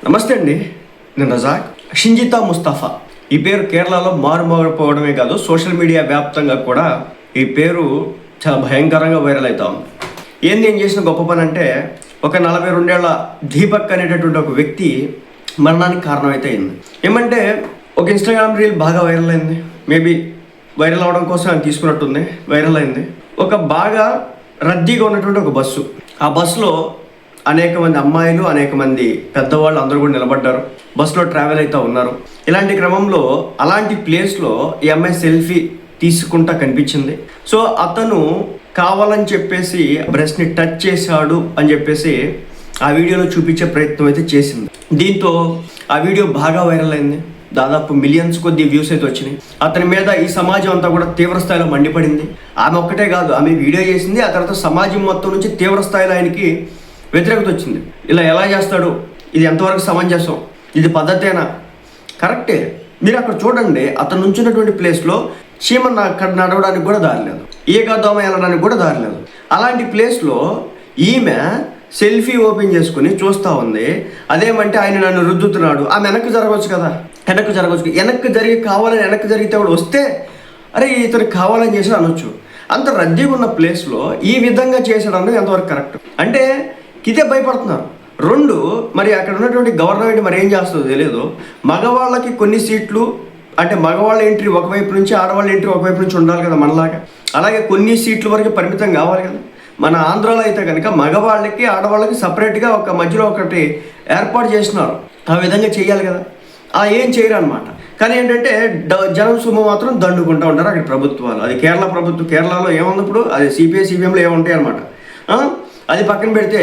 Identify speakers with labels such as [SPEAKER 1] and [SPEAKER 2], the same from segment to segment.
[SPEAKER 1] నమస్తే అండి, నేను రజాక్. షింజితా ముస్తఫా ఈ పేరు కేరళలో మారుమోగిపోవడమే కాదు, సోషల్ మీడియా వ్యాప్తంగా కూడా ఈ పేరు చాలా భయంకరంగా వైరల్ అవుతా ఉంది. ఏం చేసిన గొప్ప పని అంటే, ఒక 42 ఏళ్ల దీపక్ అనేటటువంటి ఒక వ్యక్తి మరణానికి కారణమైతే అయింది. ఏమంటే ఒక ఇన్స్టాగ్రామ్ రీల్ బాగా వైరల్ అయింది. మేబీ వైరల్ అవడం కోసం ఆయన తీసుకున్నట్టుంది. వైరల్ అయింది. ఒక బాగా రద్దీగా ఉన్నటువంటి ఒక బస్సు. ఆ బస్సులో అనేక మంది అమ్మాయిలు, అనేక మంది పెద్దవాళ్ళు అందరూ కూడా నిలబడ్డారు. బస్సులో ట్రావెల్ అవుతూ ఉన్నారు. ఇలాంటి క్రమంలో అలాంటి ప్లేస్లో ఈ అమ్మాయి సెల్ఫీ తీసుకుంటా కనిపించింది. సో అతను కావాలని చెప్పేసి బ్రెస్ట్ని టచ్ చేశాడు అని చెప్పేసి ఆ వీడియోలో చూపించే ప్రయత్నం అయితే చేసింది. దీంతో ఆ వీడియో బాగా వైరల్ అయింది. దాదాపు మిలియన్స్ కొద్ది వ్యూస్ అయితే వచ్చినాయి. అతని మీద ఈ సమాజం అంతా కూడా తీవ్ర స్థాయిలో మండిపడింది. ఆమె ఒక్కటే కాదు, ఆమె వీడియో చేసింది. ఆ తర్వాత సమాజం మొత్తం నుంచి తీవ్ర స్థాయిలో ఆయనకి వ్యతిరేకత వచ్చింది. ఇలా ఎలా చేస్తాడు, ఇది ఎంతవరకు సమంజసం, ఇది పద్ధతేనా? కరెక్టే. మీరు అక్కడ చూడండి, అతను నుంచున్నటువంటి ప్లేస్లో చీమ అక్కడ నడవడానికి కూడా దారి లేదు, దోమ వెళ్ళడానికి కూడా దారి లేదు. అలాంటి ప్లేస్లో ఈమె సెల్ఫీ ఓపెన్ చేసుకుని చూస్తూ ఉంది. అదేమంటే ఆయన నన్ను రుద్దుతున్నాడు, ఆమె వెనక్కి జరగవచ్చు కదా, వెనక్కి జరిగితే కూడా వస్తే అరే ఇతను కావాలని చేసి అనొచ్చు. అంత రద్దీగా ఉన్న ప్లేస్లో ఈ విధంగా చేసాడు అన్నది ఎంతవరకు కరెక్ట్ అంటే ఇదే భయపడుతున్నారు. రెండు, మరి అక్కడ ఉన్నటువంటి గవర్నమెంట్ మరి ఏం చేస్తుందో తెలియదు. మగవాళ్ళకి కొన్ని సీట్లు అంటే మగవాళ్ళ ఎంట్రీ ఒకవైపు నుంచి, ఆడవాళ్ళ ఎంట్రీ ఒకవైపు నుంచి ఉండాలి కదా మనలాగా. అలాగే కొన్ని సీట్ల వరకు పరిమితం కావాలి కదా. మన ఆంధ్రాలో అయితే కనుక మగవాళ్ళకి ఆడవాళ్ళకి సపరేట్గా ఒక మధ్యలో ఒకటి ఏర్పాటు చేసినారు. ఆ విధంగా చేయాలి కదా, అలా ఏం చేయరు అనమాట. కానీ ఏంటంటే జనం సొమ్ము మాత్రం దండుకుంటూ ఉంటారు అక్కడ ప్రభుత్వాలు. అది కేరళ ప్రభుత్వం. కేరళలో ఏమున్నప్పుడు అది సిపిఐ సిపిఎంలో ఏముంటాయి అనమాట. అది పక్కన పెడితే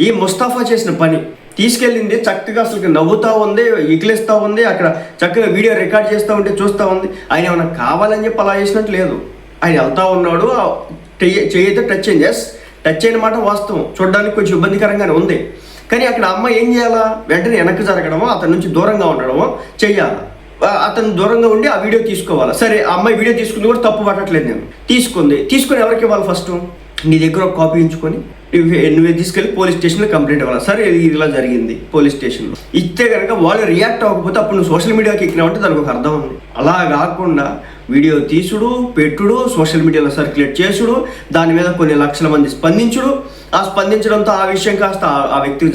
[SPEAKER 1] ఈ ముస్తఫా చేసిన పని తీసుకెళ్ళింది చక్కగా, అసలు నవ్వుతూ ఉంది, ఇకిలిస్తూ ఉంది, అక్కడ చక్కగా వీడియో రికార్డ్ చేస్తూ ఉంటే చూస్తూ ఉంది. ఆయన ఏమైనా కావాలని చెప్పి అలా చేసినట్టు లేదు. ఆయన వెళ్తూ ఉన్నాడు, చేయైతే టచ్ అయింది. టచ్ అయిన మాట వాస్తవం, చూడడానికి కొంచెం ఇబ్బందికరంగానే ఉంది. కానీ అక్కడ అమ్మాయి ఏం చేయాలా, వెంటనే వెనక్కి జరగడమో, అతని నుంచి దూరంగా ఉండడమో చెయ్యాలి. అతను దూరంగా ఉండి ఆ వీడియో తీసుకోవాలి. సరే, ఆ అమ్మాయి వీడియో తీసుకుంది కూడా తప్పు పట్టట్లేదు. నేను తీసుకొని ఎవరికి ఇవ్వాలి? ఫస్ట్ నీ దగ్గర ఒక కాపీ ఉంచుకొని నువ్వే తీసుకెళ్ళి పోలీస్ స్టేషన్లో కంప్లైంట్ ఇవ్వాలి. సరే ఇది ఇలా జరిగింది పోలీస్ స్టేషన్లో ఇస్తే కనుక వాళ్ళు రియాక్ట్ అవ్వకపోతే అప్పుడు నువ్వు సోషల్ మీడియాకి ఎక్కినావంటే దానికి ఒక అర్థం ఉంది. అలా కాకుండా వీడియో తీసుడు, పెట్టుడు, సోషల్ మీడియాలో సర్క్యులేట్ చేసుడు, దాని మీద కొన్ని లక్షల మంది స్పందించుడు, ఆ స్పందించడంతో ఆ విషయం కాస్త ఆ వ్యక్తికి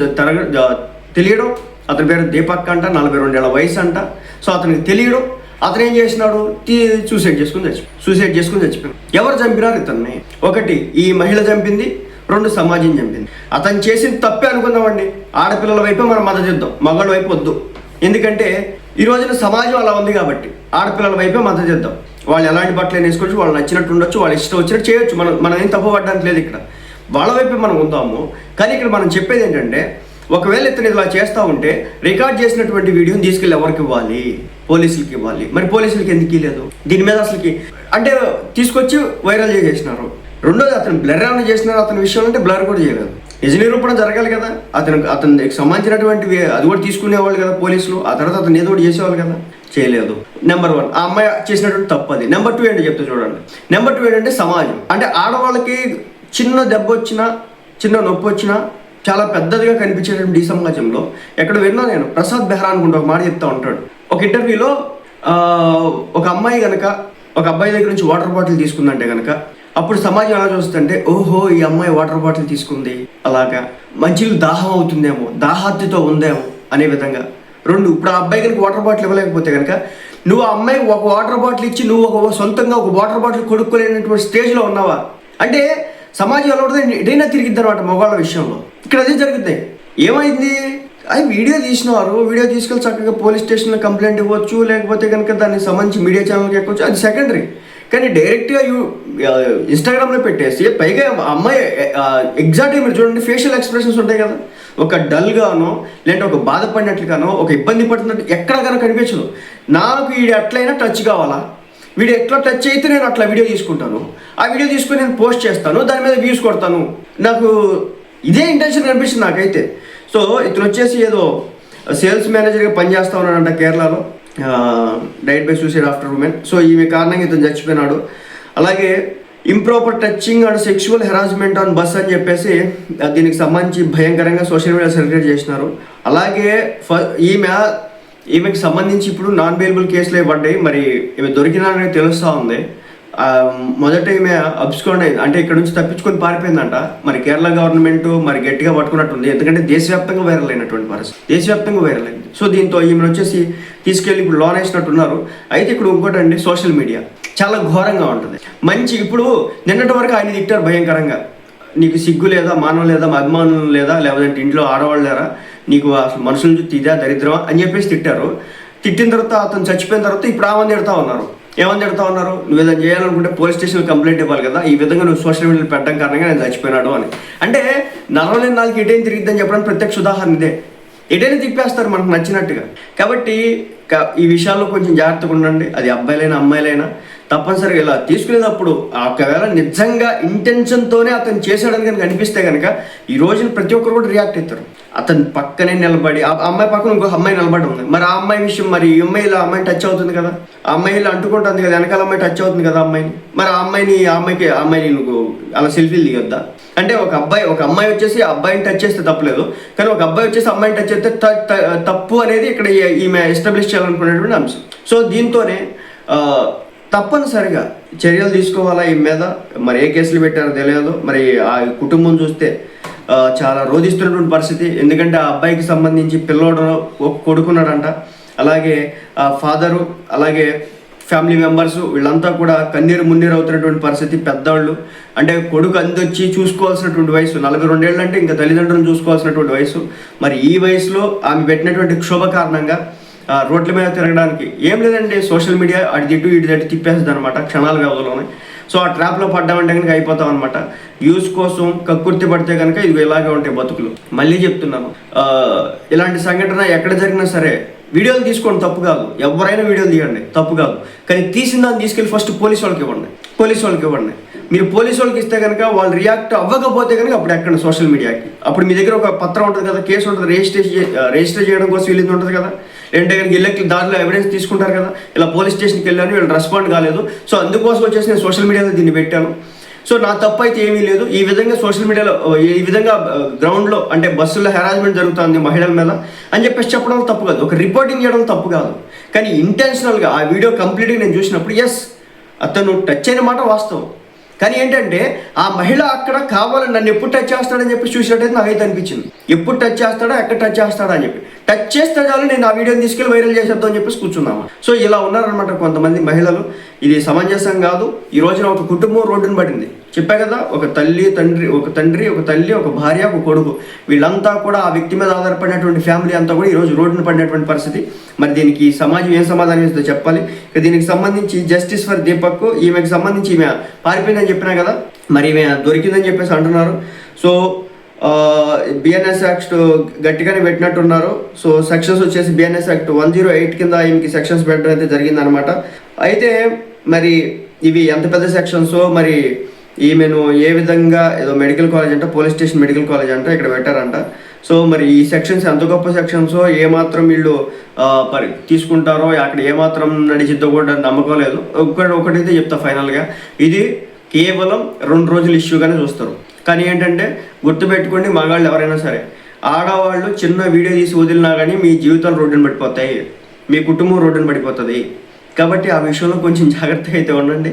[SPEAKER 1] తెలియడం. అతని పేరు దీపక్ అంట, 42 ఏళ్ల వయసు అంట. సో అతనికి తెలియడం, అతను ఏం చేసినాడు, సూసైడ్ చేసుకుని చచ్చిపోయాడు. ఎవరు చంపినారు ఇతన్ని? ఒకటి ఈ మహిళ చంపింది, రెండు సమాజం చంపింది. అతను చేసిన తప్పే అనుకుందామండి. ఆడపిల్లల వైపే మనం మద్దతు ఇద్దాం, మగవాళ్ళ వైపు వద్దు. ఎందుకంటే ఈ రోజున సమాజం అలా ఉంది కాబట్టి ఆడపిల్లల వైపే మద్దతు ఇద్దాం. వాళ్ళు ఎలాంటి బట్టలు వేసుకోవచ్చు, వాళ్ళు నచ్చినట్టు ఉండొచ్చు, వాళ్ళు ఇష్టం వచ్చినట్టు చేయొచ్చు. మనం ఏం తప్పు పడడానికి లేదు. ఇక్కడ వాళ్ళ వైపే మనం ఉందాము. కానీ ఇక్కడ మనం చెప్పేది ఏంటంటే, ఒకవేళ ఇతను ఇలా చేస్తూ ఉంటే రికార్డ్ చేసినటువంటి వీడియోని తీసుకెళ్ళి ఎవరికి ఇవ్వాలి? పోలీసులకి ఇవ్వాలి. మరి పోలీసులకి ఎందుకు ఇవ్వలేదు? దీని మీద అసలుకి అంటే తీసుకొచ్చి వైరల్ చేసేసినారు. రెండోది, అతను బ్లర్ ఏమైనా చేసినారు అతని విషయంలో అంటే బ్లర్ కూడా చేయలేదు. నిజ నిరూపణ జరగాలి కదా. అతనికి సంబంధించినటువంటి అది కూడా తీసుకునేవాళ్ళు కదా పోలీసులు. ఆ తర్వాత అతను ఏదో ఒకటి చేసేవాళ్ళు కదా, చేయలేదు. నెంబర్ 1 ఆ అమ్మాయి చేసినటువంటి తప్పు అది. నెంబర్ 2 ఏంటో చెప్తే చూడండి. నెంబర్ 2 ఏంటంటే సమాజం అంటే ఆడవాళ్ళకి చిన్న దెబ్బ వచ్చినా, చిన్న నొప్పి వచ్చినా చాలా పెద్దదిగా కనిపించేటువంటి ఈ సమాజంలో ఎక్కడ విన్నా నేను, ప్రసాద్ బెహ్రా అనుకుంటే ఒక మాట చెప్తా ఉంటాడు. ఒక ఇంటర్వ్యూలో ఒక అమ్మాయి కనుక ఒక అబ్బాయి దగ్గర నుంచి వాటర్ బాటిల్ తీసుకుందంటే కనుక అప్పుడు సమాజం ఎలా చూస్తుందంటే, ఓహో ఈ అమ్మాయి వాటర్ బాటిల్ తీసుకుంది, అలాగా మంచిగా దాహం అవుతుందేమో, దాహార్తితో ఉందేమో అనే విధంగా. రెండు, ఇప్పుడు ఆ అబ్బాయి కనుక వాటర్ బాటిల్ ఇవ్వలేకపోతే కనుక నువ్వు ఆ అమ్మాయికి ఒక వాటర్ బాటిల్ ఇచ్చి నువ్వు ఒక సొంతంగా ఒక వాటర్ బాటిల్ కొనుక్కోలేనటువంటి స్టేజ్లో ఉన్నావా అంటే సమాజం ఎలా ఉంటుంది, ఎటైనా తిరిగిద్ది అనమాట మగవాళ్ళ విషయంలో. ఇక్కడ అదే జరుగుతాయి. ఏమైంది, అది వీడియో తీసినవారు వీడియో తీసుకెళ్ళి చక్కగా పోలీస్ స్టేషన్లో కంప్లైంట్ ఇవ్వచ్చు, లేకపోతే కనుక దానికి సంబంధించి మీడియా ఛానల్కి ఎక్కొచ్చు, అది సెకండరీ. కానీ డైరెక్ట్గా ఇన్స్టాగ్రామ్లో పెట్టేసి పైగా అమ్మాయి ఎగ్జాక్ట్గా మీరు చూడండి ఫేషియల్ ఎక్స్ప్రెషన్స్ ఉంటాయి కదా, ఒక డల్గానో లేదంటే ఒక బాధపడినట్లుగానో ఒక ఇబ్బంది పడుతున్నట్టు ఎక్కడ కనుక కనిపించదు. నాకు వీడు ఎట్లయినా టచ్ కావాలా, వీడు ఎట్లా టచ్ అయితే నేను అట్లా వీడియో తీసుకుంటాను, ఆ వీడియో తీసుకొని నేను పోస్ట్ చేస్తాను, దాని మీద వ్యూస్ కొడతాను. నాకు ఇదే ఇంటెన్షన్ కనిపిస్తుంది నాకైతే. సో ఇతను వచ్చేసి ఏదో సేల్స్ మేనేజర్గా పనిచేస్తూ ఉన్నాడంట కేరళలో, diet by suicide after women. So ఈమె కారణంగా ఇతను చచ్చిపోయినాడు. అలాగే improper touching and sexual harassment on bus అని చెప్పేసి దీనికి సంబంధించి భయంకరంగా సోషల్ మీడియా సర్క్యులేట్ చేసినారు. అలాగే ఈమెకి సంబంధించి ఇప్పుడు నాన్ బెయిలబుల్ కేసులు పడ్డాయి. మరి ఈమె దొరికినారని తెలుస్తూ ఉంది. మొదట ఈమె అబ్స్కాండ్ అయింది, అంటే ఇక్కడ నుంచి తప్పించుకొని పారిపోయిందంట. మరి కేరళ గవర్నమెంట్ మరి గట్టిగా పట్టుకున్నట్టుంది, ఎందుకంటే దేశవ్యాప్తంగా వైరల్ అయినటువంటి పరిస్థితి, దేశవ్యాప్తంగా వైరల్ అయింది. సో దీంతో ఈమెను వచ్చేసి తీసుకెళ్ళి ఇప్పుడు లోన్ వేసినట్టున్నారు. అయితే ఇక్కడ ఇంకోటి అండి, సోషల్ మీడియా చాలా ఘోరంగా ఉంటుంది. ఇప్పుడు నిన్నటి వరకు ఆయన తిట్టారు భయంకరంగా, నీకు సిగ్గు లేదా, మానవం లేదా, అభిమానం లేదా, లేకపోతే ఇంట్లో ఆడవాళ్ళు లేరా, నీకు అసలు మనుషుల నుంచి ఇదా దరిద్రమా అని చెప్పేసి తిట్టారు. తిట్టిన తర్వాత అతను చచ్చిపోయిన తర్వాత ఇప్పుడు ఆమె తిడతా ఉన్నారు. ఏమని తిడతా ఉన్నారు, నువ్వు ఏదైనా చేయాలనుకుంటే పోలీస్ స్టేషన్లో కంప్లైంట్ ఇవ్వాలి కదా, ఈ విధంగా నువ్వు సోషల్ మీడియాలో పెట్టడం కారణంగా నేను చచ్చిపోయినాడు అని. అంటే నడవలేని నాలుగు ఎటైనా తిరిగిద్దని చెప్పడానికి ప్రత్యక్ష ఉదాహరణ ఇదే. ఎటైనా తిప్పేస్తారు మనకు నచ్చినట్టుగా. కాబట్టి ఈ విషయాల్లో కొంచెం జాగ్రత్తగా ఉండండి. అది అబ్బాయిలైనా అమ్మాయిలైనా తప్పనిసరిగా ఇలా తీసుకునేటప్పుడు ఒకవేళ నిజంగా ఇంటెన్షన్తోనే అతను చేశాడని కనుక అనిపిస్తే కనుక ఈ రోజున ప్రతి ఒక్కరు కూడా రియాక్ట్ అవుతారు. అతను పక్కనే నిలబడి, ఆ అమ్మాయి పక్కన ఇంకో అమ్మాయి నిలబడి ఉంది, మరి ఆ అమ్మాయి విషయం, మరి ఈ అమ్మాయి ఇలా అమ్మాయిని టచ్ అవుతుంది కదా, ఆ అమ్మాయి ఇలా అంటుకుంటుంది కదా, వెనకాల అమ్మాయి టచ్ అవుతుంది కదా అమ్మాయిని, మరి ఆ అమ్మాయిని నువ్వు అలా సెల్ఫీలు దిగొద్దా? అంటే ఒక అమ్మాయి వచ్చేసి అబ్బాయిని టచ్ చేస్తే తప్పలేదు, కానీ ఒక అబ్బాయి వచ్చేసి అమ్మాయిని టచ్ చేస్తే తప్పు అనేది ఇక్కడ ఈమె ఎస్టాబ్లిష్ చేయాలనుకునేటువంటి అంశం. సో దీంతోనే తప్పనిసరిగా చర్యలు తీసుకోవాలా ఈ మీద. మరి ఏ కేసులు పెట్టారో తెలియదు. మరి ఆ కుటుంబం చూస్తే చాలా రోధిస్తున్నటువంటి పరిస్థితి. ఎందుకంటే ఆ అబ్బాయికి సంబంధించి పిల్లోడు ఒక కొడుకున్నాడంట, అలాగే ఆ ఫాదరు, అలాగే ఫ్యామిలీ మెంబర్స్ వీళ్ళంతా కూడా కన్నీరు మున్నీరు అవుతున్నటువంటి పరిస్థితి. పెద్దవాళ్ళు అంటే కొడుకు అందొచ్చి చూసుకోవాల్సినటువంటి వయసు, 42 ఏళ్ళు అంటే ఇంకా తల్లిదండ్రులను చూసుకోవాల్సినటువంటి వయసు. మరి ఈ వయసులో ఆమె పెట్టినటువంటి క్షోభ కారణంగా రోడ్ల మీద తిరగడానికి ఏం లేదండి, సోషల్ మీడియా అటు ఇటు తిప్పేస్తుంది అనమాట క్షణాల వ్యవధిలోనే. సో ఆ ట్రాప్లో పడ్డామంటే కనుక అయిపోతాం అనమాట. వ్యూస్ కోసం కక్కుర్తి పడితే కనుక ఇది ఇలాగే ఉంటాయి బతుకులు. మళ్ళీ చెప్తున్నాను, ఇలాంటి సంఘటన ఎక్కడ జరిగినా సరే వీడియోలు తీసుకోండి, తప్పు కాదు. ఎవరైనా వీడియోలు తీయండి, తప్పు కాదు. కానీ తీసిన దాన్ని తీసుకెళ్ళి ఫస్ట్ పోలీసు వాళ్ళకి ఇవ్వండి. మీరు పోలీసు వాళ్ళకి ఇస్తే కనుక వాళ్ళు రియాక్ట్ అవ్వకపోతే కనుక అప్పుడు ఎక్కడ సోషల్ మీడియాకి, అప్పుడు మీ దగ్గర ఒక పత్రం ఉంటుంది కదా, కేసు ఉంటుంది, రిజిస్టర్ చేయడం కోసం వీళ్ళది ఉంటుంది కదా, లేదంటే కనుక ఇళ్ళకి దారిలో ఎవిడెన్స్ తీసుకుంటారు కదా, ఇలా పోలీస్ స్టేషన్కి వెళ్ళాను వీళ్ళు రెస్పాండ్ కాలేదు, సో అందుకోసం వచ్చేసి నేను సోషల్ మీడియాలో దీన్ని పెట్టాను. సో నా తప్పు అయితే ఏమీ లేదు. ఈ విధంగా సోషల్ మీడియాలో ఈ విధంగా గ్రౌండ్లో అంటే బస్సుల్లో హెరాస్మెంట్ జరుగుతుంది మహిళల మీద అని చెప్పేసి చెప్పడం తప్పు కాదు, ఒక రిపోర్టింగ్ చేయడం తప్పు కాదు. కానీ ఇంటెన్షనల్గా ఆ వీడియో కంప్లీట్గా నేను చూసినప్పుడు ఎస్ అతను టచ్ అయిన మాట వాస్తవం. కానీ ఏంటంటే ఆ మహిళ అక్కడ కావాలని నన్ను ఎప్పుడు టచ్ చేస్తాడని చెప్పి చూసినట్టయితే నాకైతే అనిపించింది, ఎప్పుడు టచ్ చేస్తాడా, ఎక్కడ టచ్ చేస్తాడా అని చెప్పి. టచ్ చేస్తే చాలు నేను ఆ వీడియోని తీసుకెళ్ళి వైరల్ చేసేద్దాం అని చెప్పేసి కూర్చున్నాము. సో ఇలా ఉన్నారనమాట కొంతమంది మహిళలు. ఇది సమంజసం కాదు. ఈ రోజున ఒక కుటుంబం రోడ్డును పడింది. చెప్పా కదా, ఒక తండ్రి, ఒక తల్లి, ఒక భార్య, ఒక కొడుకు, వీళ్ళంతా కూడా ఆ వ్యక్తి మీద ఆధారపడినటువంటి ఫ్యామిలీ అంతా కూడా ఈరోజు రోడ్డును పడినటువంటి పరిస్థితి. మరి దీనికి సమాజం ఏం సమాధానం ఇస్తుందో చెప్పాలి. దీనికి సంబంధించి జస్టిస్ ఫర్ దీపక్, ఈమెకి సంబంధించి ఈమె పారిపోయిందని చెప్పినా కదా, మరి ఈమె దొరికిందని చెప్పేసి అంటున్నారు. సో బిఎన్ఎస్ యాక్ట్ గట్టిగానే పెట్టినట్టున్నారు. సో సెక్షన్స్ వచ్చేసి బిఎన్ఎస్ యాక్ట్ 108 కింద ఈమెకి సెక్షన్స్ పెట్టడం అయితే జరిగిందనమాట. అయితే మరి ఇవి ఎంత పెద్ద సెక్షన్సో, మరి ఈమెను ఏ విధంగా ఏదో మెడికల్ కాలేజ్ అంట, పోలీస్ స్టేషన్ మెడికల్ కాలేజ్ అంట ఇక్కడ పెట్టారంట. సో మరి ఈ సెక్షన్స్ ఎంత గొప్ప సెక్షన్సో, ఏమాత్రం వీళ్ళు తీసుకుంటారో, అక్కడ ఏమాత్రం నడిచిద్దో కూడా నమ్మకం లేదు. ఒకటైతే చెప్తా ఫైనల్గా, ఇది కేవలం 2 రోజుల ఇష్యూగానే చూస్తారు. కానీ ఏంటంటే గుర్తుపెట్టుకోండి, మగాళ్ళు ఎవరైనా సరే, ఆడవాళ్ళు చిన్న వీడియో తీసి వదిలినా కానీ మీ జీవితాలు రోడ్డున పడిపోతాయి, మీ కుటుంబం రోడ్డున పడిపోతుంది. కాబట్టి ఆ విషయంలో కొంచెం జాగ్రత్తగా అయితే ఉండండి.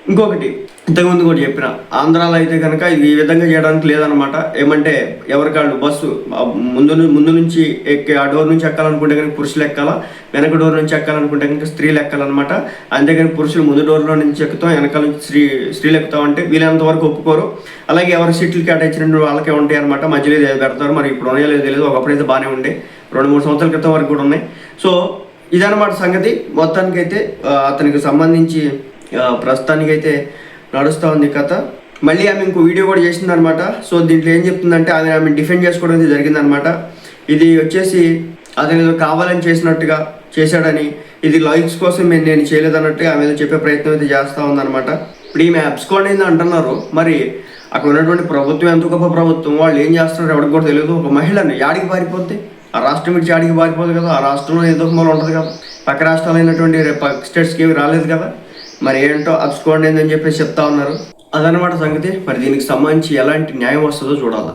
[SPEAKER 1] ఇంకొకటి ఇంతకుముందు కూడా చెప్పిన, ఆంధ్రాలో అయితే కనుక ఇది ఈ విధంగా చేయడానికి లేదనమాట. ఏమంటే ఎవరికాళ్ళు బస్సు ముందు నుంచి ఎక్కి ఆ డోర్ నుంచి ఎక్కాలనుకుంటే కనుక పురుషులు ఎక్కాలా, వెనక డోర్ నుంచి ఎక్కాలనుకుంటే కనుక స్త్రీలు ఎక్కాలన్నమాట. అంతేగాని పురుషులు ముందు డోర్లో నుంచి ఎక్కుతాం, వెనకాల నుంచి స్త్రీలు ఎక్కుతాం అంటే వీళ్ళంత వరకు ఒప్పుకోరు. అలాగే ఎవరి సీట్లు కేటాయించిన వాళ్ళకే ఉంటాయి అనమాట, మధ్యలో పెడతారు. మరి ఇప్పుడు ఉన్నాయో లేదో తెలియదు, ఒకప్పుడైతే బాగానే ఉండే, 2-3 సంవత్సరాల క్రితం వరకు కూడా ఉన్నాయి. సో ఇదన్నమాట సంగతి. మొత్తానికైతే అతనికి సంబంధించి ప్రస్తుతానికైతే నడుస్తూ ఉంది కథ. మళ్ళీ ఆమె ఇంకో వీడియో కూడా చేసిందనమాట. సో దీంట్లో ఏం చెప్తుందంటే ఆమె డిఫెండ్ చేసుకోవడం అయితే జరిగిందనమాట. ఇది వచ్చేసి అతను ఏదో కావాలని చేసినట్టుగా చేశాడని, ఇది లైక్స్ కోసం నేను చేయలేదన్నట్టుగా ఆమె చెప్పే ప్రయత్నం అయితే చేస్తూ ఉందన్నమాట. ఇప్పుడు ఈమె అబ్స్కాండ్ అయింది అంటున్నారు. మరి అక్కడ ఉన్నటువంటి ప్రభుత్వం ఎంత గొప్ప ప్రభుత్వం, వాళ్ళు ఏం చేస్తున్నారు ఎవరికి కూడా తెలియదు. ఒక మహిళని యాడికి పారిపోద్ది, ఆ రాష్ట్రం నుంచి యాడికి పారిపోదు కదా, ఆ రాష్ట్రంలో ఏదో మూల ఉంటుంది కదా, పక్క రాష్ట్రాలు అయినటువంటి స్టేట్స్కి ఏమి రాలేదు కదా. మరి ఏంటో అబ్స్కాండ్ అయిందని చెప్పేసి చెప్తా ఉన్నారు. అదనమాట సంగతి. మరి దీనికి సంబంధించి ఎలాంటి న్యాయం వస్తుందో చూడాలి.